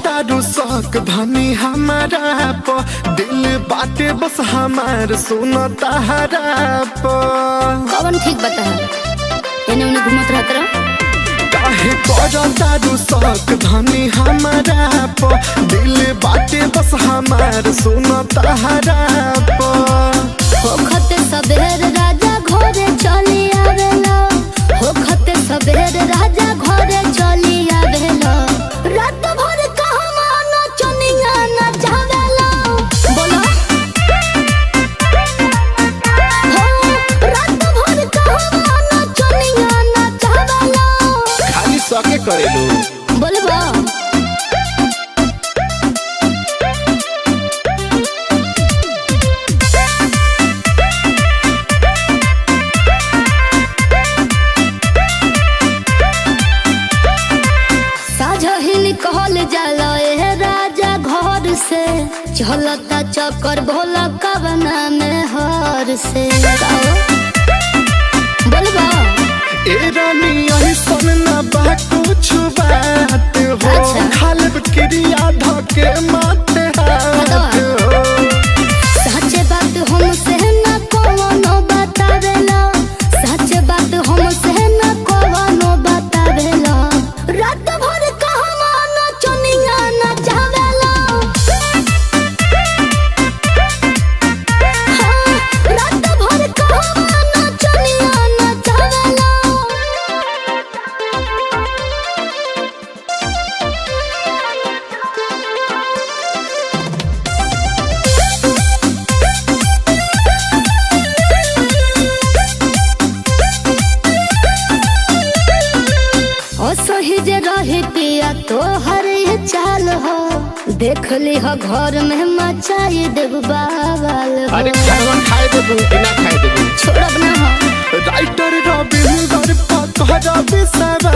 तारू शौक धनी हमारा प दिल बाटे बस हमार सुन तारा प कौन ठीक बता एने उन्हें घूमत रहत रह काहे तारू शौक धनी हमारा प दिल बाटे बस हमार सुन तारा प होखते सबेर राजा घरे चली आवेला होखते सबेर राजा घरे चली आवेला रात भर कहवा नचनिया नचावेला बोलो हो रात भर कहवा नचनिया नचावेला खाली सके करेलू बोलबा कहल जाला ए राजा घर से चलता चक्कर भोला कवना में हर से बोलबा ए रानी यही सुनना बा कुछ बात हो अच्छा। खालब क्रिया धके माते हाथ हो सच बात हमसे न कोनो बतावेला सच बात हमसे न कोनो बतावेला रात भर कहवा नचनिया नचावेला हाँ, रात भर कहवा नचनिया नचावेला सही जे रही पिया तो हर चाल हो देख ली हो घर में मचाई देव बावल हो अरे खावन खाए देबू कि ना खाए देबू छोड़ब ना हो राइटर रविंदर पकड़ा बिसाब